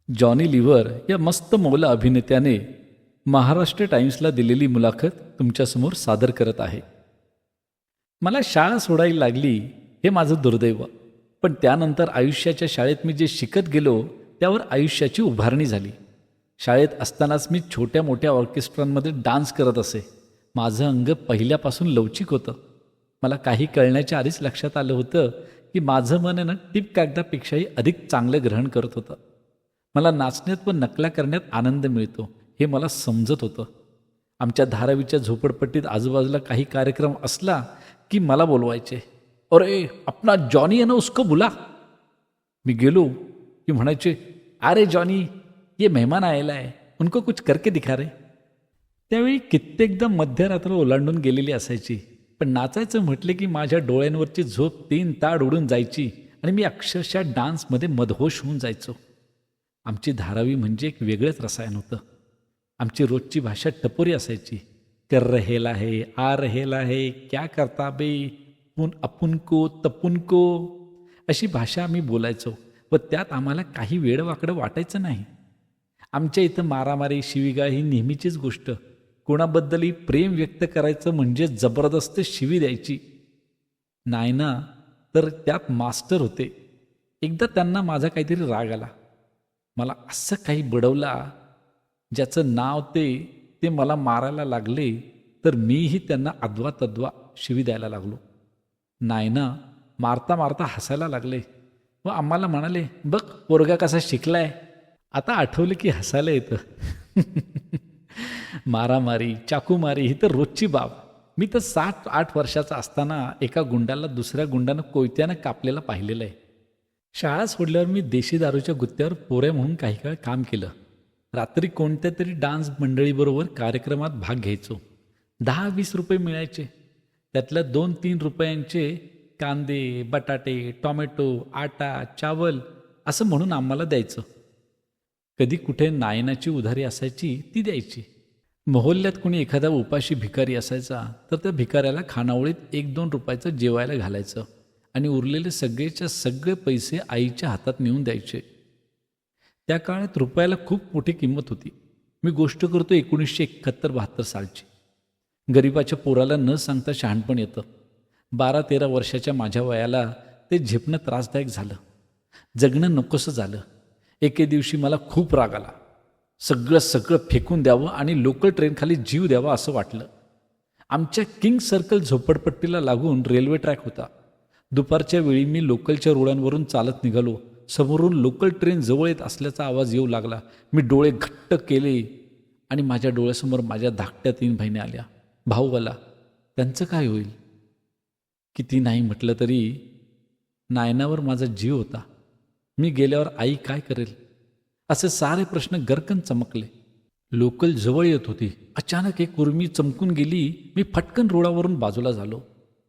Johnny liver या मस्त मौला अभिनेत्याने महाराष्ट्र टाइम्सला दिलेली मुलाखत तुमच्यासमोर सादर करत आहे. मला शाळा सोडायला लागली हे माझं दुर्दैव, पण त्यानंतर आयुष्याच्या शाळेत मी जे शिकत गेलो त्यावर आयुष्याची उभारणी झाली. शाळेत असतानाच मी छोट्या मोठ्या ऑर्केस्ट्रांमध्ये डान्स करत असे. माझं अंग पहिल्यापासून लवचिक होतं. मला काही कळण्याच्या आधीच लक्षात आलं होतं की माझं मन आहे ना टिप कागदापेक्षाही अधिक चांगलं ग्रहण करत होतं. मला नाचण्यात व नकला करण्यात आनंद मिळतो हे मला समजत होतं. आमच्या धारावीच्या झोपडपट्टीत आजूबाजूला काही कार्यक्रम असला की मला बोलवायचे. अरे अपना जॉनी है ना उसको बुला. मी गेलो की म्हणायचे, अरे जॉनी ये मेहमान आएला है, उनको कुछ करके दिखा रे. त्यावेळी कित्येकदा मध्यरात्र ओलांडून गेलेली असायची, पण नाचायचं म्हटले की माझ्या डोळ्यांवरची झोप 3 ताड उडून जायची आणि मी अक्षरशः डान्समध्ये मदहोश होऊन जायचो. आमची धारावी म्हणजे एक वेगळंच रसायन होतं. आमची रोजची भाषा टपोरी असायची. कर रहेला है, आ रहेला है, क्या करता बे, अपुन को तपुन को, अशी भाषा आम्ही बोलायचो व त्यात आम्हाला काही वेडवाकडं वाटायचं नाही. आमच्या इथं मारामारी शिवीगाळ ही नेहमीचीच गोष्ट. कोणाबद्दलही प्रेम व्यक्त करायचं म्हणजे जबरदस्त शिवी द्यायची. नाही ना तर त्यात मास्टर होते. एकदा त्यांना माझा काहीतरी राग आला. मला असं काही बडवला ज्याचं नाव ते मला मारायला लागले, तर मीही त्यांना अद्वा तद्वा शिवी द्यायला लागलो. नाही ना मारता मारता हसायला लागले व आम्हाला म्हणाले, बघ पोरगा कसा शिकलाय. आता आठवलं की हसायला येतं. मारामारी चाकूमारी ही तर रोजची बाब. मी तर 7-8 वर्षाचा असताना एका गुंडाला दुसऱ्या गुंडानं कोयत्यानं कापलेला पाहिलेलं आहे. शाळा सोडल्यावर मी देशी दारूच्या गुत्त्यावर पोऱ्या म्हणून काही काळ काम केलं. रात्री कोणत्या तरी डान्स मंडळीबरोबर कार्यक्रमात भाग घ्यायचो. 10-20 रुपये मिळायचे. त्यातल्या 2-3 रुपयांचे कांदे, बटाटे, टॉमॅटो, आटा, चावल असं म्हणून आम्हाला द्यायचं. कधी कुठे नायनाची उधारी असायची ती द्यायची. मोहल्ल्यात कोणी एखादा उपाशी भिकारी असायचा तर त्या भिकाऱ्याला खानावळीत 1-2 रुपयाचं जेवायला घालायचं आणि उरलेले सगळेच्या सगळे पैसे आईच्या हातात नेऊन द्यायचे. त्या काळात रुपयाला खूप मोठी किंमत होती. मी गोष्ट करतो 1971-72 सालची. गरिबाच्या पोराला न सांगता शहाणपण येतं. 12-13 वर्षाच्या माझ्या वयाला ते झेपणं त्रासदायक झालं. जगणं नकोसं झालं. एके दिवशी मला खूप राग आला. सगळं फेकून द्यावं आणि लोकल ट्रेनखाली जीव द्यावा असं वाटलं. आमच्या किंग सर्कल झोपडपट्टीला लागून रेल्वे ट्रॅक होता. दुपारच्या वेळी मी लोकलच्या रुळांवरून चालत निघालो. समोरून लोकल ट्रेन जवळ येत असल्याचा आवाज येऊ लागला. मी डोळे घट्ट केले आणि माझ्या डोळ्यासमोर माझ्या धाकट्या 3 बहिणी आल्या. भाऊ आला. त्यांचं काय होईल? किती नाही म्हटलं तरी नायनावर माझा जीव होता. मी गेल्यावर आई काय करेल असे सारे प्रश्न गरकन चमकले. लोकल जवळ येत होती. अचानक एक उर्मी चमकून गेली. मी फटकन रुळावरून बाजूला झालो.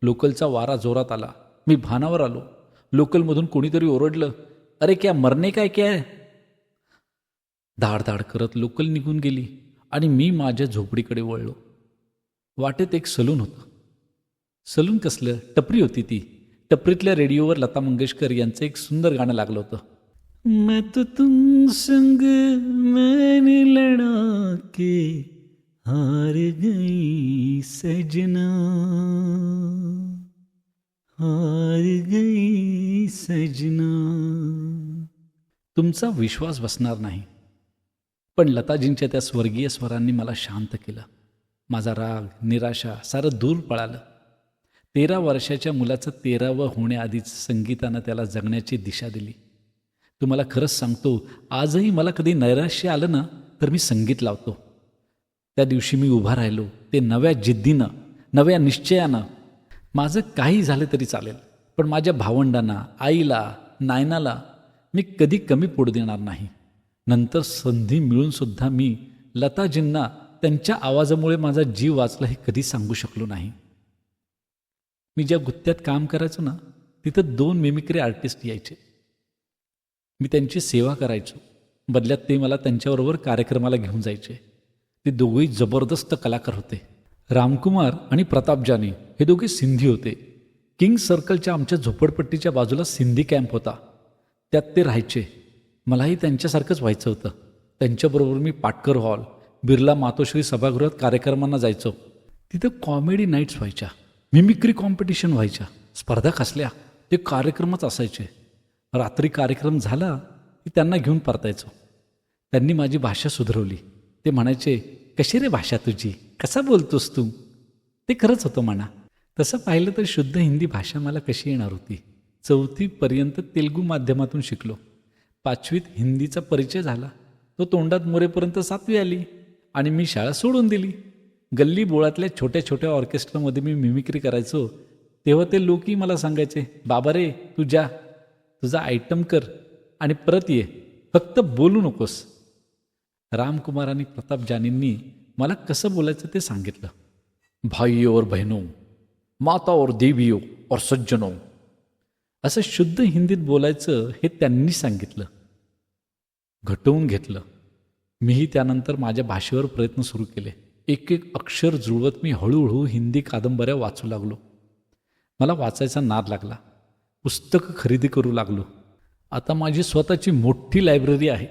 लोकलचा वारा जोरात आला. मी भानावर आलो. लोकलमधून कोणीतरी ओरडलं, अरे क्या मरणे काय क्या? धाड करत लोकल निघून गेली आणि मी माझ्या झोपडीकडे वळलो. वाटेत एक सलून होतं. सलून कसलं, टपरी होती ती. टपरीतल्या रेडिओवर लता मंगेशकर यांचं एक सुंदर गाणं लागलं होतं. मैं तो तुम संग मैंने लड़ा के हार गई सजना, हार गई सजना. तुमचा विश्वास बसणार नाही, पण लताजींच्या त्या स्वर्गीय स्वरांनी मला शांत केलं. माझा राग निराशा सारं दूर पळालं. 13 वर्षाच्या मुलाचं 13वं होण्याआधीच संगीतानं त्याला जगण्याची दिशा दिली. तुम्हाला खरंच सांगतो, आजही मला कधी नैराश्य आलं ना तर मी संगीत लावतो. त्या दिवशी मी उभा राहिलो ते नव्या जिद्दीनं, नव्या निश्चयानं. माझं काही झालं तरी चालेल, पण माझ्या भावंडांना, आईला, नायनाला मी कधी कमी पडू देणार नाही. नंतर संधी मिळूनसुद्धा मी लताजींना त्यांच्या आवाजामुळे माझा जीव वाचला हे कधी सांगू शकलो नाही. मी ज्या गुत्त्यात काम करायचो ना तिथं 2 मिमिक्री आर्टिस्ट यायचे. मी त्यांची सेवा करायचो. बदल्यात ते मला त्यांच्याबरोबर कार्यक्रमाला घेऊन जायचे. ते दोघेही जबरदस्त कलाकार होते. रामकुमार आणि प्रताप जानी हे दोघे सिंधी होते. किंग सर्कलच्या आमच्या झोपडपट्टीच्या बाजूला सिंधी कॅम्प होता. त्यात ते राहायचे. मलाही त्यांच्यासारखंच व्हायचं होतं. त्यांच्याबरोबर मी पाटकर हॉल, बिर्ला मातोश्री सभागृहात कार्यक्रमांना जायचो. तिथं कॉमेडी नाईट्स व्हायच्या, मिमिक्री कॉम्पिटिशन व्हायच्या, स्पर्धा कसल्या, ते कार्यक्रमच असायचे. रात्री कार्यक्रम झाला की त्यांना घेऊन परतायचो. त्यांनी माझी भाषा सुधारवली. ते म्हणायचे, कशी रे भाषा तुझी, कसा बोलतोस तू. ते खरंच होतं म्हणा. तसं पाहिलं तर शुद्ध हिंदी भाषा मला कशी येणार होती. 4थीपर्यंत तेलुगू माध्यमातून शिकलो. 5वीत हिंदीचा परिचय झाला. तो तोंडात मोरेपर्यंत 7वी आली आणि मी शाळा सोडून दिली. गल्ली बोळातल्या छोट्या छोट्या ऑर्केस्ट्रामध्ये मी मिमिक्री करायचो. तेव्हा ते लोकही मला सांगायचे, बाबा रे तू जा, तुझा आयटम कर आणि परत ये, फक्त बोलू नकोस. रामकुमार आणि प्रताप जानींनी मला कसं बोलायचं ते सांगितलं. भाईयो और बहनों, माता और देवियो और सज्जनों, असं शुद्ध हिंदीत बोलायचं हे त्यांनी सांगितलं, घटवून घेतलं. मीही त्यानंतर माझ्या भाषेवर प्रयत्न सुरू केले. एक एक अक्षर जुळवत मी हळूहळू हिंदी कादंबऱ्या वाचू लागलो. मला वाचायचा नाद लागला. पुस्तकं खरेदी करू लागलो. आता माझी स्वतःची मोठी लायब्ररी आहे.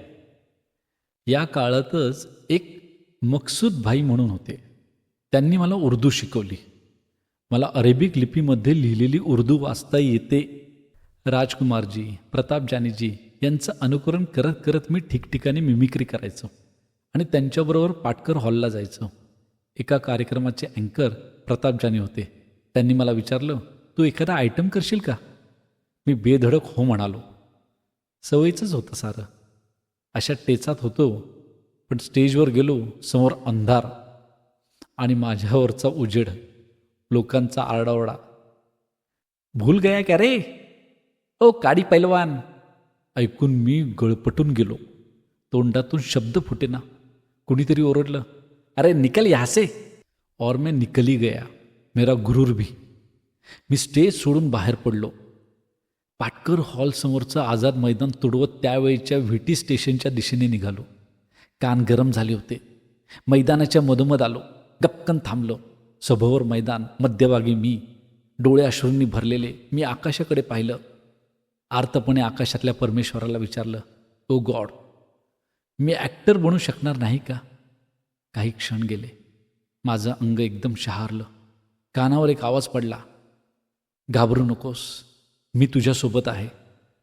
या काळातच एक मकसूद भाई म्हणून होते. त्यांनी मला उर्दू शिकवली. मला अरेबिक लिपीमध्ये लिहिलेली उर्दू वाचता येते. राजकुमारजी, प्रताप जानीजी यांचं अनुकरण करत करत मी ठिकठिकाणी मिमिक्री करायचो आणि त्यांच्याबरोबर पाटकर हॉलला जायचो. एका कार्यक्रमाचे अँकर प्रताप जानी होते. त्यांनी मला विचारलं, तू एखादा आयटम करशील का. मी बेधडक हो म्हणालो. सवयीचंच होतं सारं. अशा टेचात होतो. पण स्टेजवर गेलो, समोर अंधार आणि माझ्यावरचा उजेड, लोकांचा आरडाओरडा. भूल गया क्या रे, ओ काडी पैलवान, ऐकून मी गळपटून गेलो. तोंडातून शब्द फुटेना. कुणीतरी ओरडलं, अरे निकल यहाँ से. और मैं निकली गया, मेरा गुरूर भी. मी स्टेज सोडून बाहेर पडलो. पाटकर हॉलसमोरचं आझाद मैदान तुडवत त्यावेळच्या व्हीटी स्टेशनच्या दिशेने निघालो. कान गरम झाले होते. मैदानाच्या मधोमध आलो. गपकन थांबलो. सभोवर मैदान, मध्यभागी मी, डोळे अश्रूंनी भरलेले. मी आकाशाकडे पाहिलं. आर्तपणे आकाशातल्या परमेश्वराला विचारलं, ओ गॉड, मी ॲक्टर बनू शकणार नाही का. काही क्षण गेले. माझं अंग एकदम शहारलं. कानावर एक आवाज पडला, घाबरू नकोस, मी तुझ्यासोबत आहे.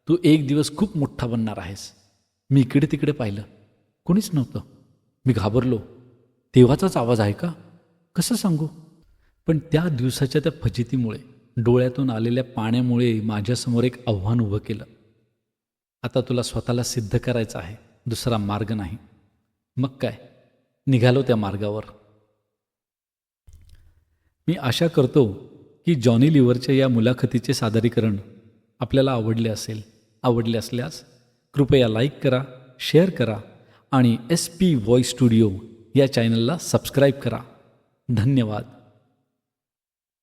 तू एक दिवस खूप मोठा बनणार आहेस. मी इकडे तिकडे पाहिलं. कोणीच नव्हतं. मी घाबरलो. तेव्हाचाच आवाज आहे का, कसं सांगू. पण त्या दिवसाच्या त्या फजितीमुळे, डोळ्यातून आलेल्या पाण्यामुळे माझ्यासमोर एक आव्हान उभं केलं. आता तुला स्वतःला सिद्ध करायचं आहे, दुसरा मार्ग नाही. मग काय, निघालो त्या मार्गावर. मी आशा करतो की जॉनी लिव्हरच्या या मुलाखतीचे सादरीकरण आपल्याला आवडले असल्यास कृपया लाईक करा, शेअर करा आणि SP व्हॉइस स्टुडिओ या चॅनलला सबस्क्राईब करा. धन्यवाद.